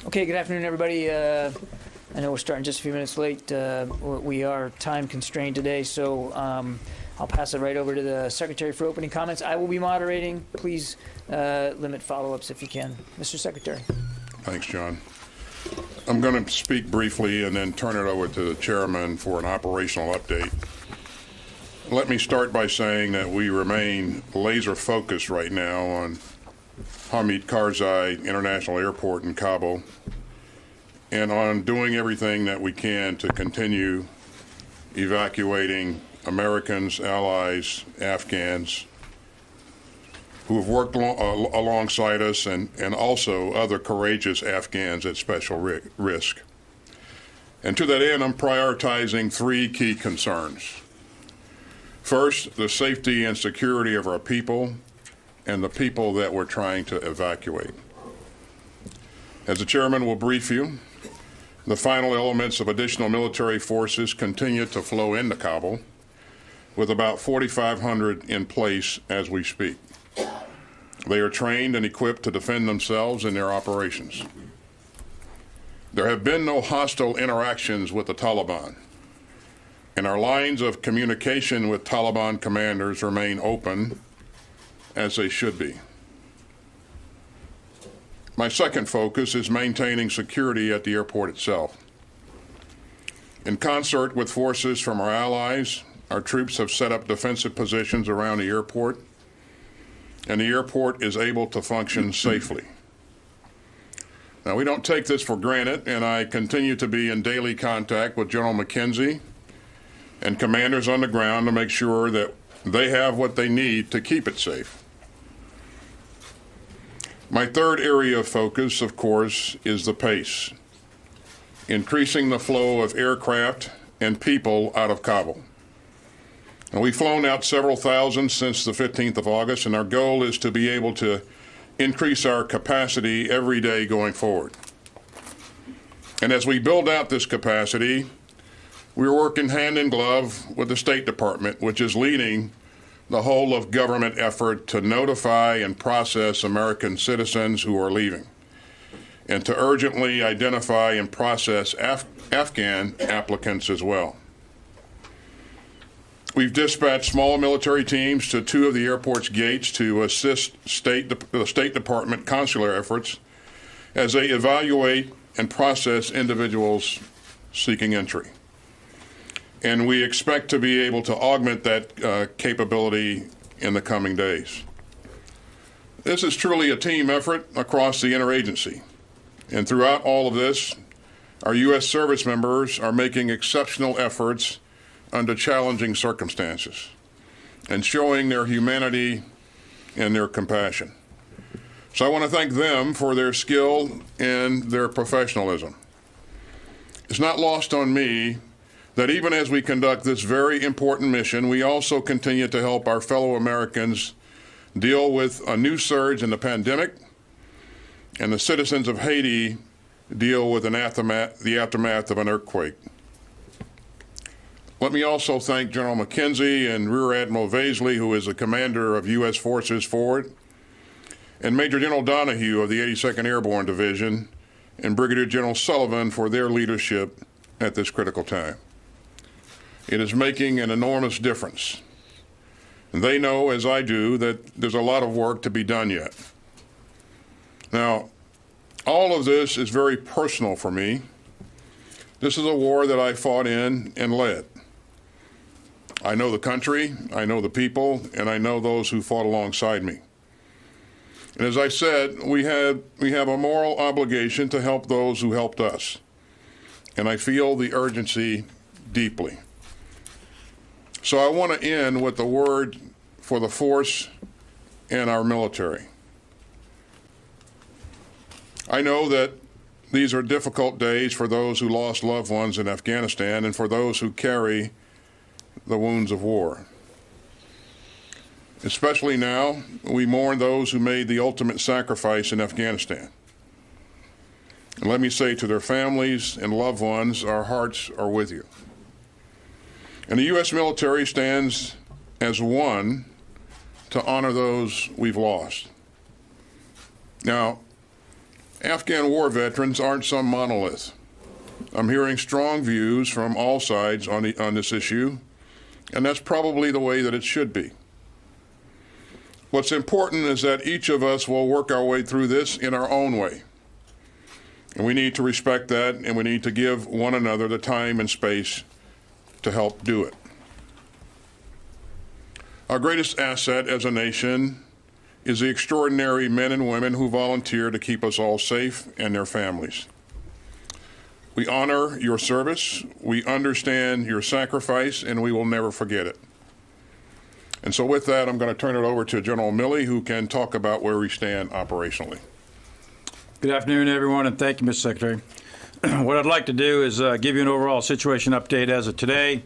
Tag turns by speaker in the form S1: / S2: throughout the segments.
S1: Okay, good afternoon, everybody. I know we're starting just a few minutes late. We are time constrained today, so I'll pass it right over to the Secretary for opening comments. I will be moderating. Please limit follow-ups if you can. Mr. Secretary.
S2: Thanks, John. I'm going to speak briefly and then turn it over to the Chairman for an operational update. Let me start by saying that we remain laser focused right now on Hamid Karzai International Airport in Kabul and on doing everything that we can to continue evacuating Americans, allies, Afghans who have worked alongside us and also other courageous Afghans at special risk. And to that end, I'm prioritizing three key concerns. First, the safety and security of our people and the people that we're trying to evacuate. As the Chairman will brief you, the final elements of additional military forces continue to flow into Kabul, with about 4,500 in place as we speak. They are trained and equipped to defend themselves in their operations. There have been no hostile interactions with the Taliban, and our lines of communication with Taliban commanders remain open, as they should be. My second focus is maintaining security at the airport itself. In concert with forces from our allies, our troops have set up defensive positions around the airport, and the airport is able to function safely. Now, we don't take this for granted, and I continue to be in daily contact with General McKenzie and commanders on the ground to make sure that they have what they need to keep it safe. My third area of focus, of course, is the pace, increasing the flow of aircraft and people out of Kabul. And we've flown out several thousand since the 15th of August, and our goal is to be able to increase our capacity every day going forward. And as we build out this capacity, we're working hand in glove with the State Department, which is leading the whole of government effort to notify and process American citizens who are leaving, and to urgently identify and process Afghan applicants as well. We've dispatched small military teams to two of the airport's gates to assist the State Department consular efforts as they evaluate and process individuals seeking entry. And we expect to be able to augment that capability in the coming days. This is truly a team effort across the interagency. And throughout all of this, our U.S. service members are making exceptional efforts under challenging circumstances and showing their humanity and their compassion. So I want to thank them for their skill and their professionalism. It's not lost on me that even as we conduct this very important mission, we also continue to help our fellow Americans deal with a new surge in the pandemic, and the citizens of Haiti deal with the aftermath of an earthquake. Let me also thank General McKenzie and Rear Admiral Vaisley, who is the commander of U.S. Forces Forward, and Major General Donahue of the 82nd Airborne Division, and Brigadier General Sullivan for their leadership at this critical time. It is making an enormous difference. And they know, as I do, that there's a lot of work to be done yet. Now, all of this is very personal for me. This is a war that I fought in and led. I know the country, I know the people, and I know those who fought alongside me. And as I said, we have a moral obligation to help those who helped us. And I feel the urgency deeply. So I want to end with a word for the force and our military. I know that these are difficult days for those who lost loved ones in Afghanistan and for those who carry the wounds of war. Especially now, we mourn those who made the ultimate sacrifice in Afghanistan. And let me say to their families and loved ones, our hearts are with you. And the U.S. military stands as one to honor those we've lost. Now, Afghan war veterans aren't some monolith. I'm hearing strong views from all sides on this issue, and that's probably the way that it should be. What's important is that each of us will work our way through this in our own way. And we need to respect that, and we need to give one another the time and space to help do it. Our greatest asset as a nation is the extraordinary men and women who volunteer to keep us all safe and their families. We honor your service, we understand your sacrifice, and we will never forget it. And so with that, I'm going to turn it over to General Milley, who can talk about where we stand operationally.
S3: Good afternoon, everyone, and thank you, Mr. Secretary. What I'd like to do is give you an overall situation update as of today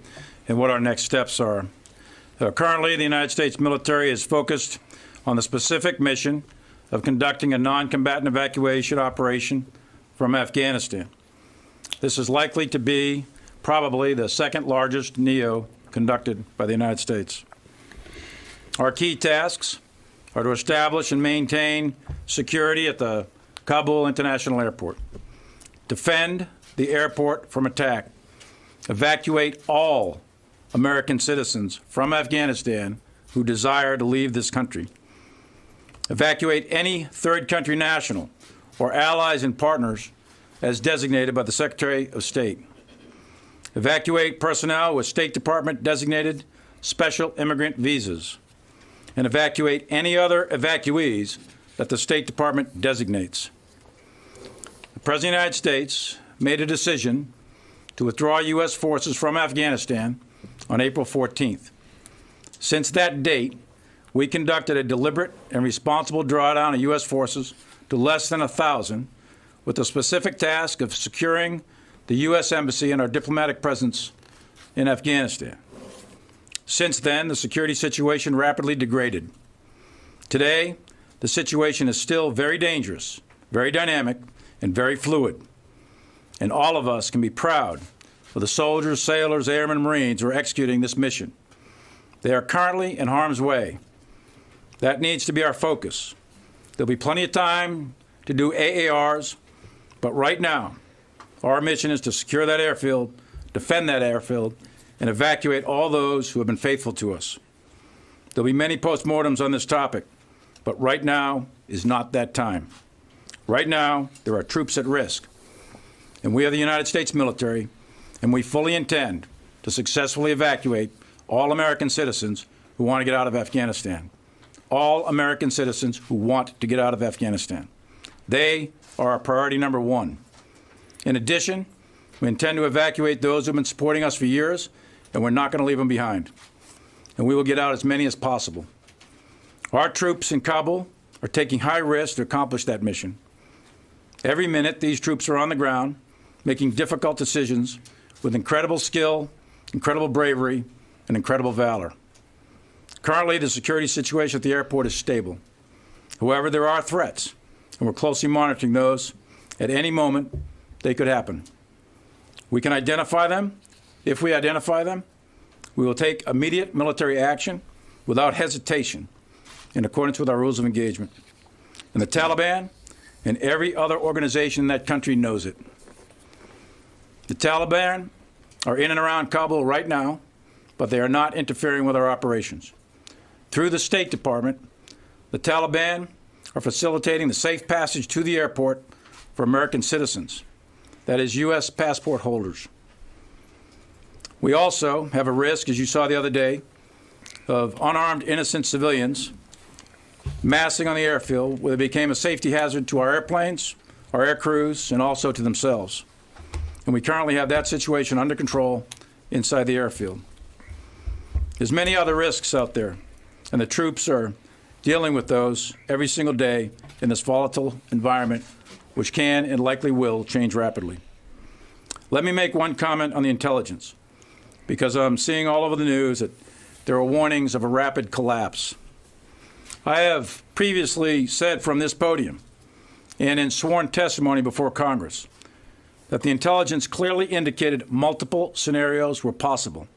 S3: and what our next steps are. Currently, the United States military is focused on the specific mission of conducting a non-combatant evacuation operation from Afghanistan. This is likely to be probably the second largest NEO conducted by the United States. Our key tasks are to establish and maintain security at the Kabul International Airport, defend the airport from attack, evacuate all American citizens from Afghanistan who desire to leave this country, evacuate any third country national or allies and partners as designated by the Secretary of State, evacuate personnel with State Department designated special immigrant visas, and evacuate any other evacuees that the State Department designates. The President of the United States made a decision to withdraw U.S. forces from Afghanistan on April 14th. Since that date, we conducted a deliberate and responsible drawdown of U.S. forces to less than 1,000 with the specific task of securing the U.S. Embassy and our diplomatic presence in Afghanistan. Since then, the security situation rapidly degraded. Today, the situation is still very dangerous, very dynamic, and very fluid. And all of us can be proud of the soldiers, sailors, airmen, and Marines who are executing this mission. They are currently in harm's way. That needs to be our focus. There'll be plenty of time to do AARs, but right now, our mission is to secure that airfield, defend that airfield, and evacuate all those who have been faithful to us. There'll be many postmortems on this topic, but right now is not that time. Right now, there are troops at risk, and we are the United States military, and we fully intend to successfully evacuate all American citizens who want to get out of Afghanistan. All American citizens who want to get out of Afghanistan. They are our priority number one. In addition, we intend to evacuate those who have been supporting us for years, and we're not going to leave them behind. And we will get out as many as possible. Our troops in Kabul are taking high risks to accomplish that mission. Every minute, these troops are on the ground, making difficult decisions with incredible skill, incredible bravery, and incredible valor. Currently, the security situation at the airport is stable. However, there are threats, and we're closely monitoring those. At any moment, they could happen. We can identify them. If we identify them, we will take immediate military action without hesitation in accordance with our rules of engagement. And the Taliban and every other organization in that country knows it. The Taliban are in and around Kabul right now, but they are not interfering with our operations. Through the State Department, the Taliban are facilitating the safe passage to the airport for American citizens, that is, U.S. passport holders. We also have a risk, as you saw the other day, of unarmed innocent civilians massing on the airfield where they became a safety hazard to our airplanes, our air crews, and also to themselves. And we currently have that situation under control inside the airfield. There's many other risks out there, and the troops are dealing with those every single day in this volatile environment, which can and likely will change rapidly. Let me make one comment on the intelligence, because I'm seeing all over the news that there are warnings of a rapid collapse. I have previously said from this podium and in sworn testimony before Congress that the intelligence clearly indicated multiple scenarios were possible.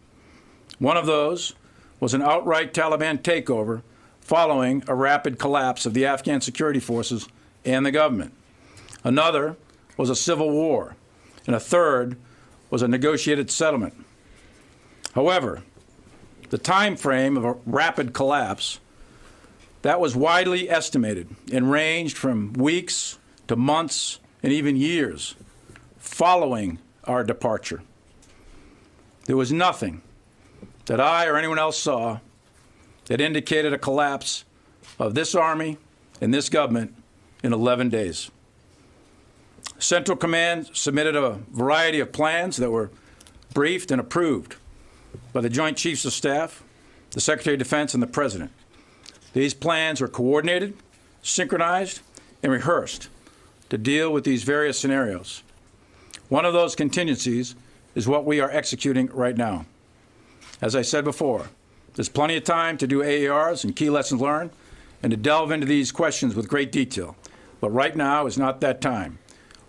S3: One of those was an outright Taliban takeover following a rapid collapse of the Afghan security forces and the government. Another was a civil war. And a third was a negotiated settlement. However, the time frame of a rapid collapse, that was widely estimated and ranged from weeks to months and even years following our departure. There was nothing that I or anyone else saw that indicated a collapse of this Army and this government in 11 days. Central Command submitted a variety of plans that were briefed and approved by the Joint Chiefs of Staff, the Secretary of Defense, and the President. These plans are coordinated, synchronized, and rehearsed to deal with these various scenarios. One of those contingencies is what we are executing right now. As I said before, there's plenty of time to do AERs and key lessons learned and to delve into these questions with great detail. But right now is not that time.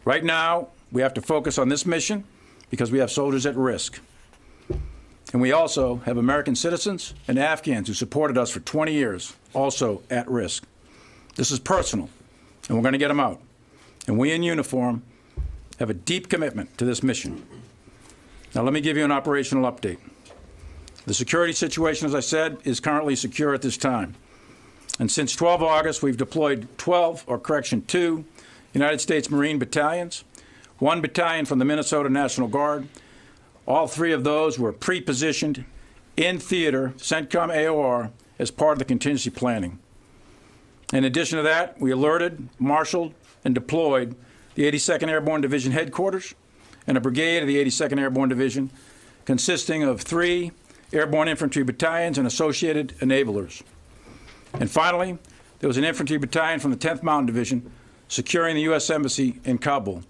S3: Right now, we have to focus on this mission because we have soldiers at risk. And we also have American citizens and Afghans who supported us for 20 years, also at risk. This is personal, and we're going to get them out. And we in uniform have a deep commitment to this mission. Now, let me give you an operational update. The security situation, as I said, is currently secure at this time. And since 12 August, we've deployed 2 United States Marine battalions, 1 battalion from the Minnesota National Guard. All 3 of those were pre-positioned in theater, CENTCOM AOR, as part of the contingency planning. In addition to that, we alerted, marshaled, and deployed the 82nd Airborne Division headquarters and a brigade of the 82nd Airborne Division consisting of 3 airborne infantry battalions and associated enablers. And finally, there was an infantry battalion from the 10th Mountain Division securing the U.S. Embassy in Kabul.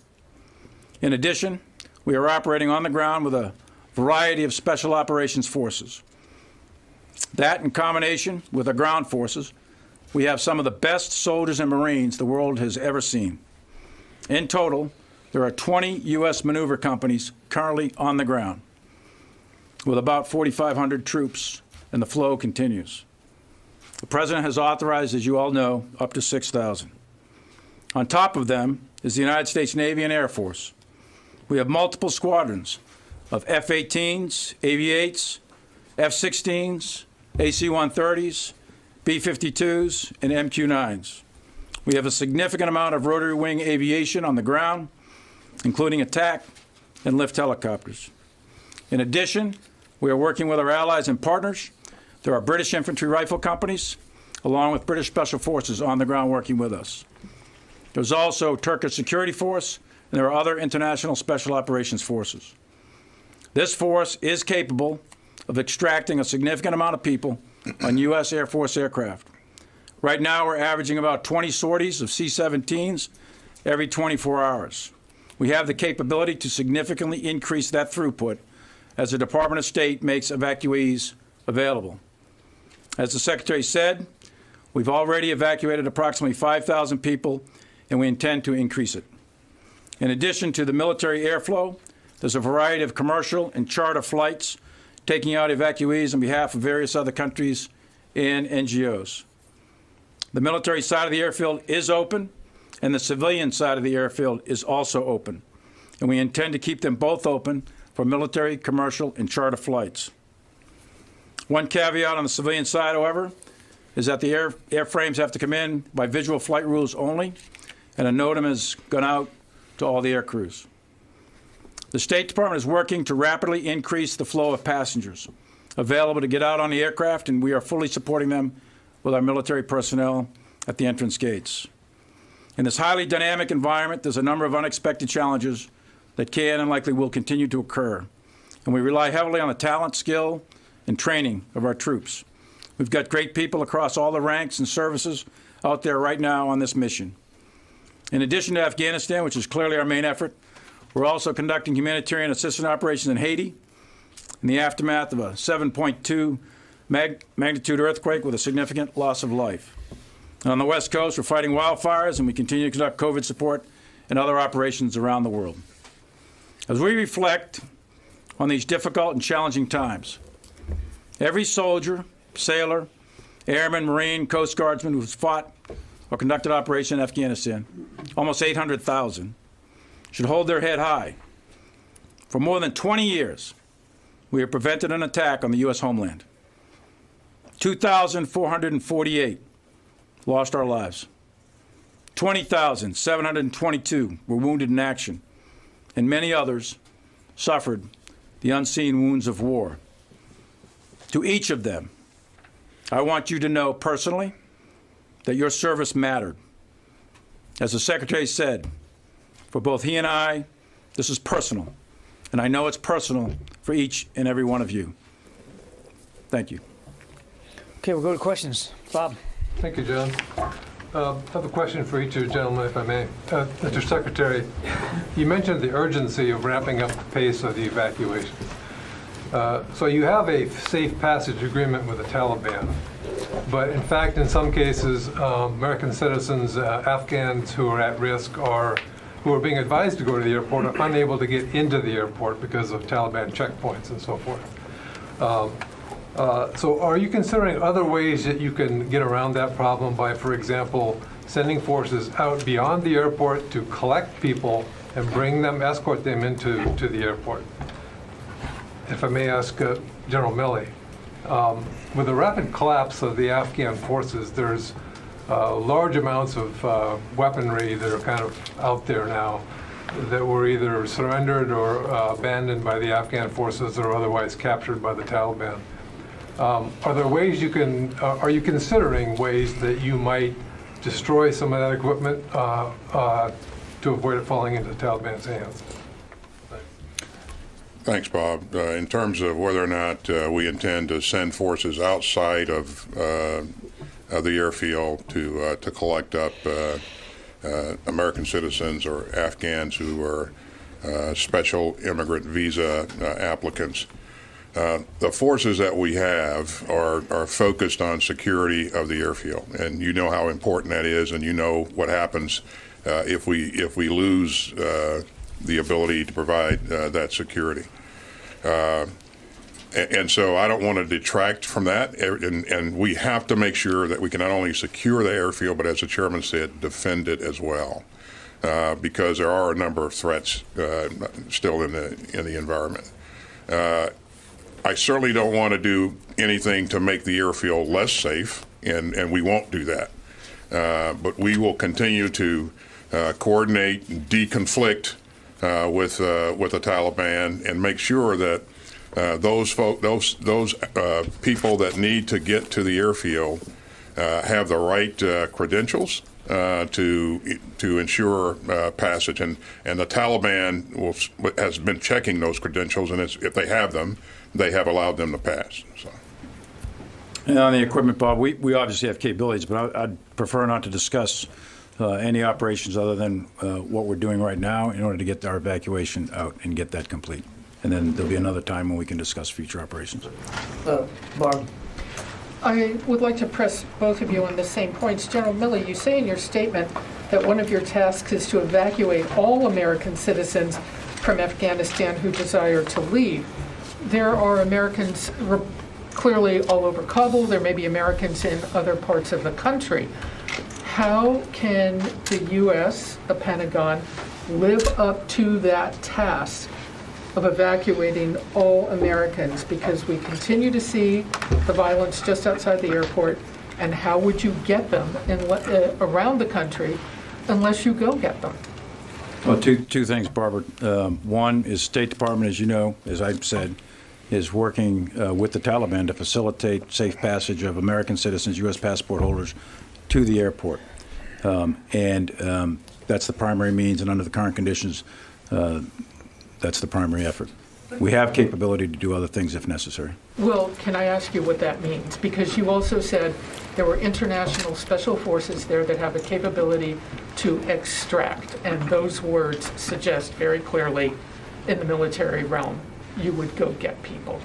S3: In addition, we are operating on the ground with a variety of special operations forces. That, in combination with our ground forces, we have some of the best soldiers and Marines the world has ever seen. In total, there are 20 U.S. maneuver companies currently on the ground, with about 4,500 troops, and the flow continues. The President has authorized, as you all know, up to 6,000. On top of them is the United States Navy and Air Force. We have multiple squadrons of F-18s, AV-8s, F-16s, AC-130s, B-52s, and MQ-9s. We have a significant amount of rotary wing aviation on the ground, including attack and lift helicopters. In addition, we are working with our allies and partners. There are British infantry rifle companies, along with British Special Forces on the ground working with us. There's also Turkish Security Force, and there are other international special operations forces. This force is capable of extracting a significant amount of people on U.S. Air Force aircraft. Right now, we're averaging about 20 sorties of C-17s every 24 hours. We have the capability to significantly increase that throughput as the Department of State makes evacuees available. As the Secretary said, we've already evacuated approximately 5,000 people, and we intend to increase it. In addition to the military airflow, there's a variety of commercial and charter flights taking out evacuees on behalf of various other countries and NGOs. The military side of the airfield is open, and the civilian side of the airfield is also open. And we intend to keep them both open for military, commercial, and charter flights. One caveat on the civilian side, however, is that the airframes have to come in by visual flight rules only, and a NOTAM has gone out to all the air crews. The State Department is working to rapidly increase the flow of passengers available to get out on the aircraft, and we are fully supporting them with our military personnel at the entrance gates. In this highly dynamic environment, there's a number of unexpected challenges that can and likely will continue to occur, and we rely heavily on the talent, skill, and training of our troops. We've got great people across all the ranks and services out there right now on this mission. In addition to Afghanistan, which is clearly our main effort, we're also conducting humanitarian assistance operations in Haiti in the aftermath of a 7.2 magnitude earthquake with a significant loss of life. And on the West Coast, we're fighting wildfires, and we continue to conduct COVID support and other operations around the world. As we reflect on these difficult and challenging times, every soldier, sailor, airman, Marine, Coast Guardsman who's fought or conducted operation in Afghanistan, almost 800,000, should hold their head high. For more than 20 years, we have prevented an attack on the U.S. homeland. 2,448 lost our lives. 20,722 were wounded in action, and many others suffered the unseen wounds of war. To each of them, I want you to know personally that your service mattered. As the Secretary said, for both he and I, this is personal, and I know it's personal for each and every one of you. Thank you.
S1: Okay, we'll go to questions. Bob.
S4: Thank you, John. I have a question for each of you gentlemen, if I may. Mr. Secretary, you mentioned the urgency of ramping up the pace of the evacuation. So you have a safe passage agreement with the Taliban, but in fact, in some cases, American citizens, Afghans who are at risk or who are being advised to go to the airport are unable to get into the airport because of Taliban checkpoints and so forth. So are you considering other ways that you can get around that problem by, for example, sending forces out beyond the airport to collect people and bring them, escort them into the airport? If I may ask General Milley, with the rapid collapse of the Afghan forces, there's large amounts of weaponry that are kind of out there now that were either surrendered or abandoned by the Afghan forces or otherwise captured by the Taliban. Are there ways you can, are you considering ways that you might destroy some of that equipment to avoid it falling into the Taliban's hands?
S2: Thanks, Bob. In terms of whether or not we intend to send forces outside of the airfield to collect up American citizens or Afghans who are special immigrant visa applicants, the forces that we have are focused on security of the airfield, and you know how important that is, and you know what happens if we lose the ability to provide that security. And so I don't want to detract from that, and we have to make sure that we can not only secure the airfield, but as the chairman said, defend it as well, because there are a number of threats still in the environment. I certainly don't want to do anything to make the airfield less safe, and we won't do that. But we will continue to coordinate and deconflict with the Taliban and make sure that those people that need to get to the airfield have the right credentials to ensure passage. And the Taliban has been checking those credentials, and if they have them, they have allowed them to pass. So.
S3: And on the equipment, Bob, we obviously have capabilities, but I'd prefer not to discuss any operations other than what we're doing right now in order to get our evacuation out and get that complete. And then there'll be another time when we can discuss future operations.
S1: Barb.
S5: I would like to press both of you on the same points. General Milley, you say in your statement that one of your tasks is to evacuate all American citizens from Afghanistan who desire to leave. There are Americans clearly all over Kabul. There may be Americans in other parts of the country. How can the U.S., the Pentagon, live up to that task of evacuating all Americans? Because we continue to see the violence just outside the airport, and how would you get them around the country unless you go get them?
S3: Well, two things, Barbara. One is State Department, as you know, as I've said, is working with the Taliban to facilitate safe passage of American citizens, U.S. passport holders, to the airport. And that's the primary means, and under the current conditions, that's the primary effort. We have capability to do other things if necessary.
S5: Well, can I ask you what that means? Because you also said there were international special forces there that have a capability to extract, and those words suggest very clearly in the military realm you would go get people.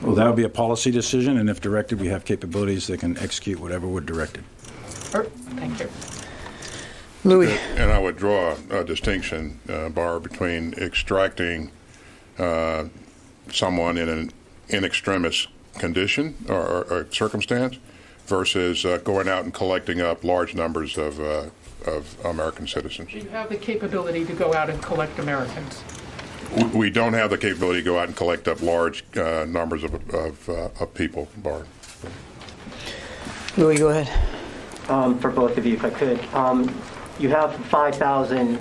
S3: Well, that would be a policy decision, and if directed, we have capabilities that can execute whatever we're directed.
S5: Thank you.
S1: Louis.
S2: And I would draw a distinction, Barb, between extracting someone in an in extremis condition or circumstance versus going out and collecting up large numbers of American citizens.
S5: Do you have the capability to go out and collect Americans?
S2: We don't have the capability to go out and collect up large numbers of people, Barb.
S1: Louis, go ahead.
S6: For both of you, if I could. You have 5,000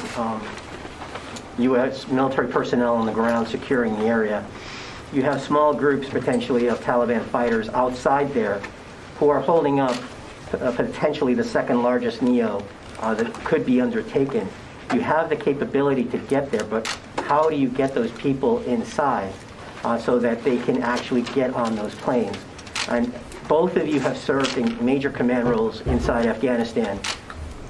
S6: U.S. military personnel on the ground securing the area. You have small groups, potentially, of Taliban fighters outside there who are holding up potentially the second largest NEO that could be undertaken. You have the capability to get there, but how do you get those people inside so that they can actually get on those planes? And both of you have served in major command roles inside Afghanistan.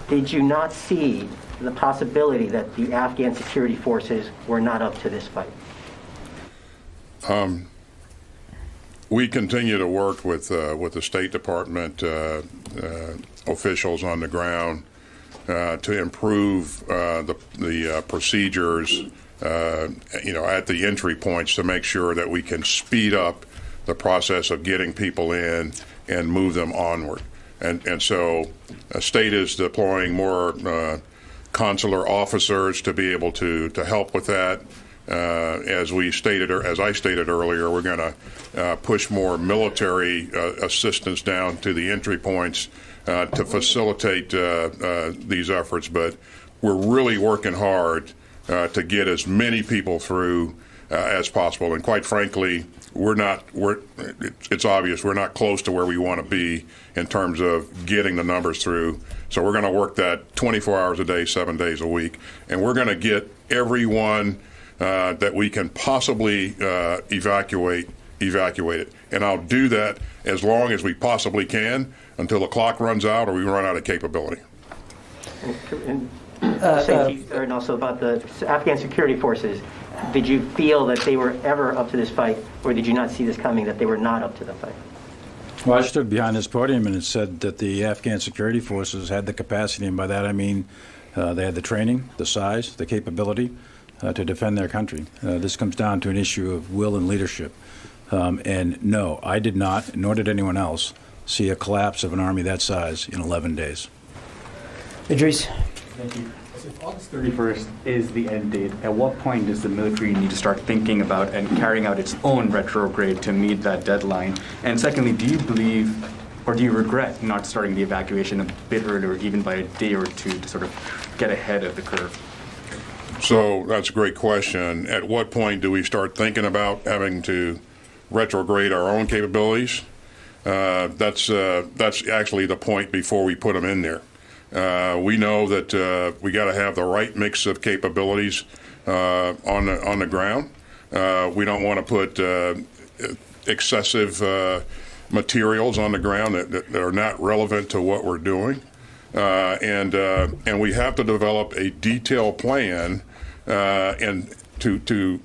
S6: Did you not see the possibility that the Afghan security forces were not up to this fight?
S2: We continue to work with the State Department officials on the ground to improve the procedures, at the entry points to make sure that we can speed up the process of getting people in and move them onward. And so the state is deploying more consular officers to be able to help with that. As I stated earlier, we're going to push more military assistance down to the entry points to facilitate these efforts. But we're really working hard to get as many people through as possible. And quite frankly, it's obvious we're not close to where we want to be in terms of getting the numbers through. So we're going to work that 24 hours a day, 7 days a week, and we're going to get everyone that we can possibly evacuate it. And I'll do that as long as we possibly can until the clock runs out or we run out of capability.
S6: And also about the Afghan security forces. Did you feel that they were ever up to this fight, or did you not see this coming, that they were not up to the fight?
S3: Well, I stood behind this podium and it said that the Afghan security forces had the capacity, and by that I mean they had the training, the size, the capability to defend their country. This comes down to an issue of will and leadership. And no, I did not, nor did anyone else, see a collapse of an army that size in 11 days.
S1: Idris.
S7: Thank you. So if August 31st is the end date, at what point does the military need to start thinking about and carrying out its own retrograde to meet that deadline? And secondly, do you believe or do you regret not starting the evacuation a bit earlier, even by a day or two, to sort of get ahead of the curve?
S2: So that's a great question. At what point do we start thinking about having to retrograde our own capabilities? That's actually the point before we put them in there. We know that we got to have the right mix of capabilities on the ground. We don't want to put excessive materials on the ground that are not relevant to what we're doing, and we have to develop a detailed plan and to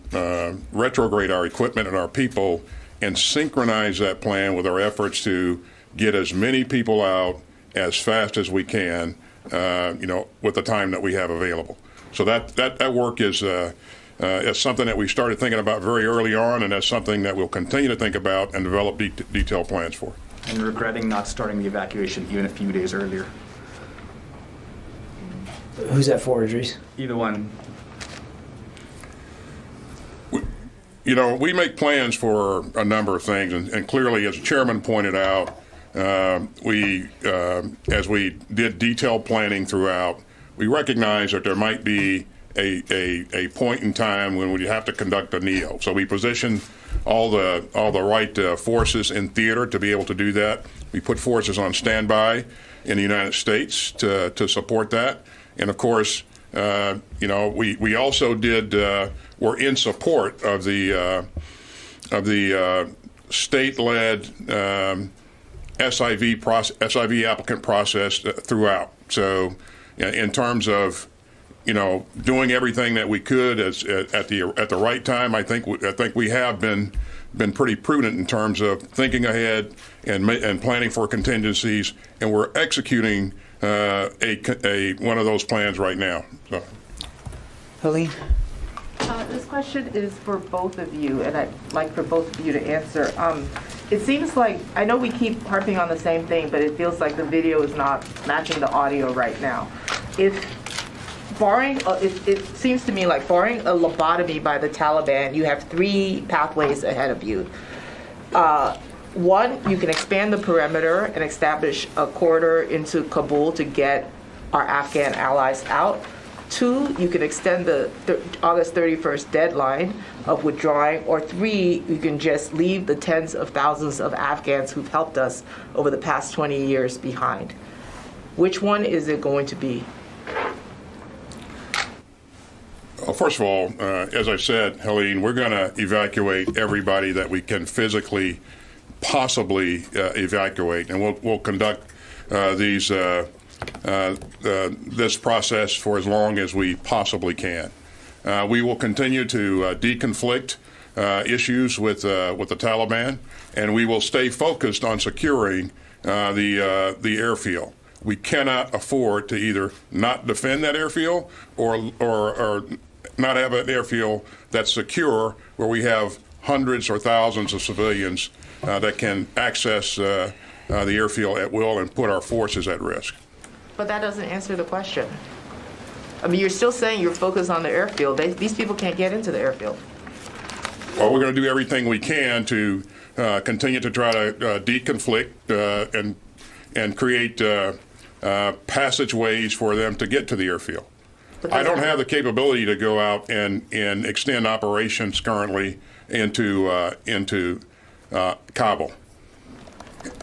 S2: retrograde our equipment and our people and synchronize that plan with our efforts to get as many people out as fast as we can, with the time that we have available. So that work is something that we started thinking about very early on, and that's something that we'll continue to think about and develop detailed plans for.
S7: And regretting not starting the evacuation even a few days earlier?
S1: Who's that for, Idris?
S7: Either one.
S2: We make plans for a number of things, and clearly, as the chairman pointed out, as we did detailed planning throughout, we recognize that there might be a point in time when we have to conduct a NEO. So we position all the right forces in theater to be able to do that. We put forces on standby in the United States to support that, and of course, we also were in support of the state-led SIV applicant process throughout. So, in terms of doing everything that we could at the right time, I think we have been pretty prudent in terms of thinking ahead and planning for contingencies, and we're executing one of those plans right now. So.
S1: Helene?
S8: This question is for both of you, and I'd like for both of you to answer. It seems like, I know we keep harping on the same thing, but it feels like the video is not matching the audio right now. It seems to me like barring a lobotomy by the Taliban, you have 3 pathways ahead of you. One, you can expand the perimeter and establish a corridor into Kabul to get our Afghan allies out. 2, you can extend the August 31st deadline of withdrawing. Or 3, you can just leave the tens of thousands of Afghans who've helped us over the past 20 years behind. Which one is it going to be?
S2: Well, first of all, as I said, Helene, we're going to evacuate everybody that we can physically possibly evacuate, and we'll conduct this process for as long as we possibly can. We will continue to deconflict issues with the Taliban, and we will stay focused on securing the airfield. We cannot afford to either not defend that airfield or not have an airfield that's secure, where we have hundreds or thousands of civilians that can access the airfield at will and put our forces at risk.
S8: But that doesn't answer the question. I mean, you're still saying you're focused on the airfield. These people can't get into the airfield.
S2: Well, we're going to do everything we can to continue to try to deconflict and create passageways for them to get to the airfield. I don't have the capability to go out and extend operations currently into Kabul.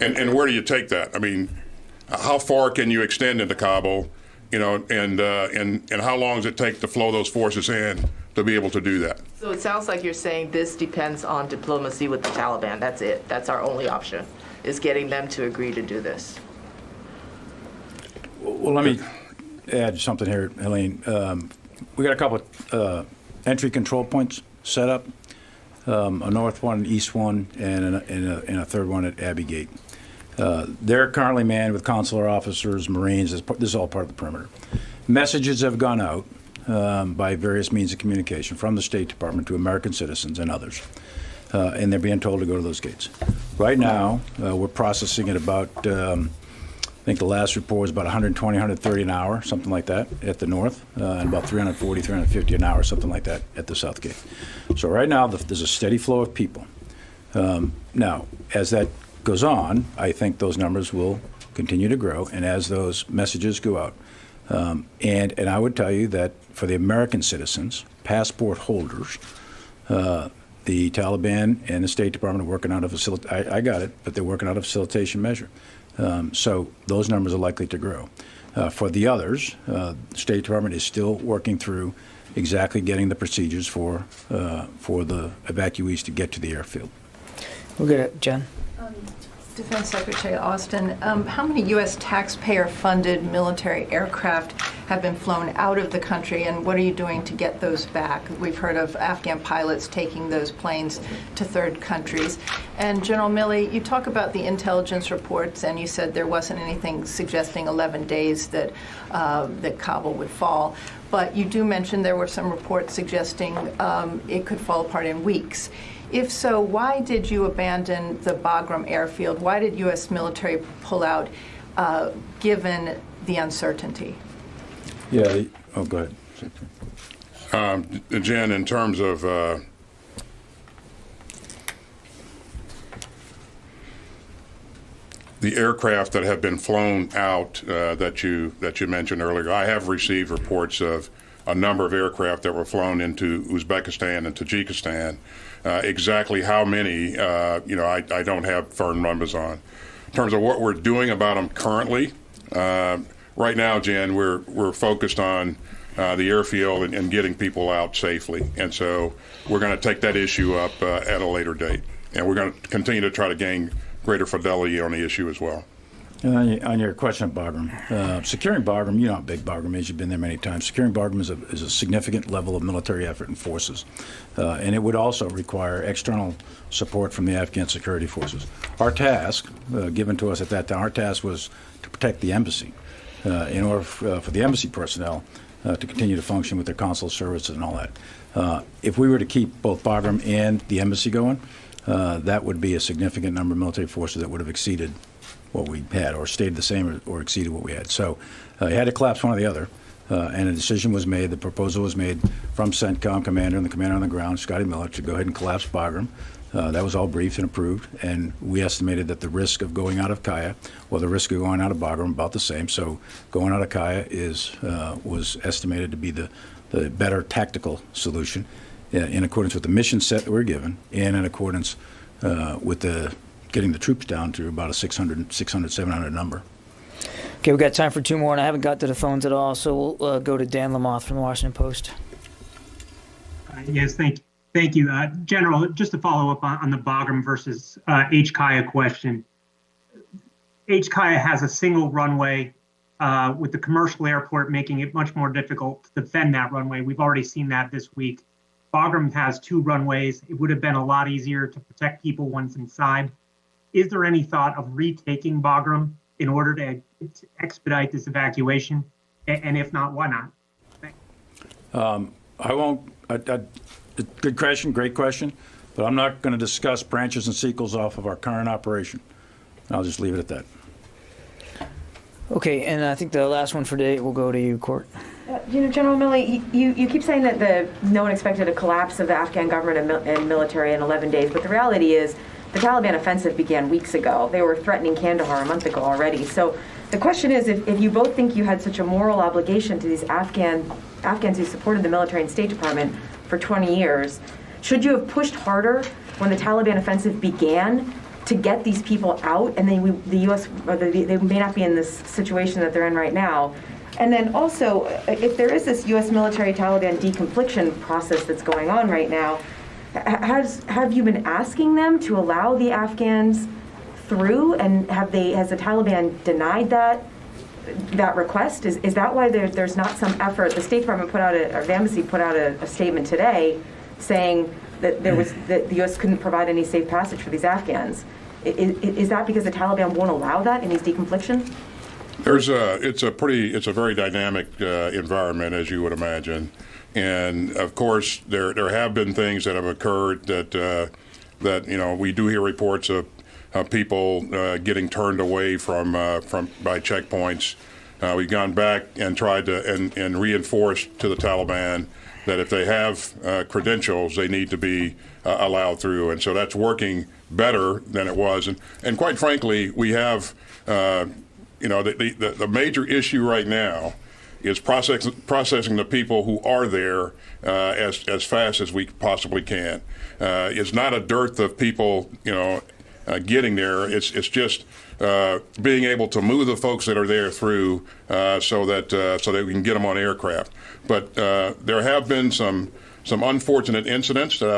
S2: And where do you take that? I mean, how far can you extend into Kabul? You know, and how long does it take to flow those forces in to be able to do that?
S8: So it sounds like you're saying this depends on diplomacy with the Taliban. That's it. That's our only option, is getting them to agree to do this.
S3: Well, let me add something here, Helene. We got a couple of entry control points set up, a north one, an east one, and a third one at Abbey Gate. They're currently manned with consular officers, Marines. This is all part of the perimeter. Messages have gone out by various means of communication from the State Department to American citizens and others, and they're being told to go to those gates. Right now, we're processing at about, I think the last report was about 120, 130 an hour, something like that, at the north, and about 340, 350 an hour, something like that, at the south gate. So right now, there's a steady flow of people. Now, as that goes on, I think those numbers will continue to grow, and as those messages go out. And I would tell you that for the American citizens, passport holders, the Taliban and the State Department are working out a I got it, but they're working out a facilitation measure. So those numbers are likely to grow. For the others, the State Department is still working through exactly getting the procedures for the evacuees to get to the airfield.
S1: We'll get it, Jen.
S9: Defense Secretary Austin, how many U.S. taxpayer-funded military aircraft have been flown out of the country, and what are you doing to get those back? We've heard of Afghan pilots taking those planes to third countries. And General Milley, you talk about the intelligence reports, and you said there wasn't anything suggesting 11 days that Kabul would fall. But you do mention there were some reports suggesting it could fall apart in weeks. If so, why did you abandon the Bagram Airfield? Why did U.S. military pull out, given the uncertainty?
S3: Yeah. Go ahead.
S2: Jen, in terms of the aircraft that have been flown out that you mentioned earlier, I have received reports of a number of aircraft that were flown into Uzbekistan and Tajikistan. Exactly how many, I don't have firm numbers on. In terms of what we're doing about them currently, right now, Jen, we're focused on the airfield and getting people out safely. And so we're going to take that issue up at a later date. And we're going to continue to try to gain greater fidelity on the issue as well.
S3: On your question of Bagram, securing Bagram, you know how big Bagram is. You've been there many times. Securing Bagram is a significant level of military effort and forces, and it would also require external support from the Afghan security forces. Our task, given to us at that time, our task was to protect the embassy. in order for the embassy personnel to continue to function with their consular services and all that. If we were to keep both Bagram and the embassy going, that would be a significant number of military forces that would have exceeded what we had, or stayed the same, or exceeded what we had. So you had to collapse one or the other, and a decision was made, the proposal was made from CENTCOM commander and the commander on the ground, Scotty Miller, to go ahead and collapse Bagram. That was all briefed and approved, and we estimated that the risk of going out of Kaya, well, the risk of going out of Bagram, about the same. So going out of Kaya was estimated to be the better tactical solution, in accordance with the mission set that we're given, and in accordance with getting the troops down to about a 600, 700 number.
S1: Okay, we've got time for two more, and I haven't got to the phones at all, so we'll go to Dan Lamoth from the Washington Post.
S10: Yes, thank you. General, just to follow up on the Bagram versus HKIA question. HKIA has a single runway, with the commercial airport making it much more difficult to defend that runway. We've already seen that this week. Bagram has two runways. It would have been a lot easier to protect people once inside. Is there any thought of retaking Bagram in order to expedite this evacuation? And if not, why not? Thanks.
S3: I won't. Good question, great question, but I'm not going to discuss branches and sequels off of our current operation. I'll just leave it at that.
S1: Okay, and I think the last one for today will go to you, Court.
S11: General Milley, you keep saying that no one expected a collapse of the Afghan government and military in 11 days, but the reality is the Taliban offensive began weeks ago. They were threatening Kandahar a month ago already. So the question is, if you both think you had such a moral obligation to these Afghans who supported the military and State Department for 20 years, should you have pushed harder when the Taliban offensive began to get these people out, and then the U.S. They may not be in this situation that they're in right now? And then also, if there is this U.S. military-Taliban deconfliction process that's going on right now, have you been asking them to allow the Afghans through, and has the Taliban denied that request? Is that why there's not some effort? The State Department the embassy put out a statement today saying that that the U.S. couldn't provide any safe passage for these Afghans. Is that because the Taliban won't allow that in these deconfliction?
S2: It's a very dynamic environment, as you would imagine, and of course there have been things that have occurred that we do hear reports of people getting turned away from by checkpoints. We've gone back and tried to and reinforced to the Taliban that if they have credentials, they need to be allowed through, and so that's working better than it was. And quite frankly, we have. The major issue right now is processing the people who are there as fast as we possibly can. It's not a dearth of people, getting there. It's just being able to move the folks that are there through so that we can get them on aircraft. But there have been some unfortunate incidents that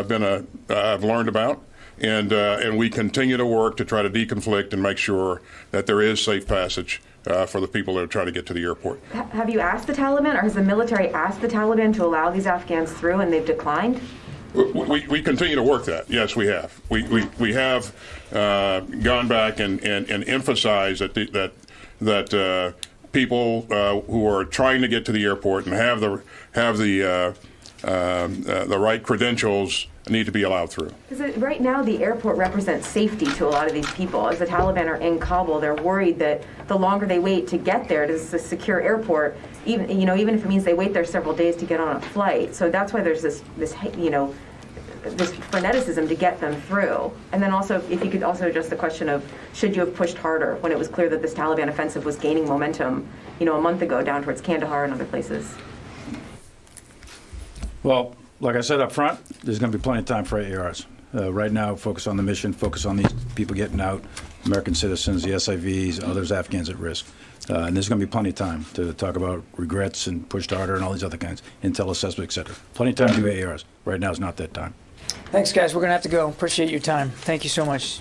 S2: I've learned about. And we continue to work to try to deconflict and make sure that there is safe passage for the people that are trying to get to the airport.
S11: Have you asked the Taliban, or has the military asked the Taliban to allow these Afghans through, and they've declined?
S2: We continue to work that. Yes, we have. We have gone back and emphasized that people who are trying to get to the airport and have the right credentials need to be allowed through.
S11: Because right now the airport represents safety to a lot of these people. As the Taliban are in Kabul, they're worried that the longer they wait to get there to a secure airport, even if it means they wait there several days to get on a flight. So that's why there's this freneticism to get them through. And then also, if you could also address the question of, should you have pushed harder when it was clear that this Taliban offensive was gaining momentum, a month ago down towards Kandahar and other places?
S3: Well, like I said up front, there's going to be plenty of time for AARs. Right now, focus on the mission, focus on these people getting out, American citizens, the SIVs, others, Afghans at risk. And there's going to be plenty of time to talk about regrets and pushed harder and all these other kinds, intel assessment, et cetera. Plenty of time to do AARs. Right now is not that time.
S1: Thanks, guys. We're going to have to go. Appreciate your time. Thank you so much.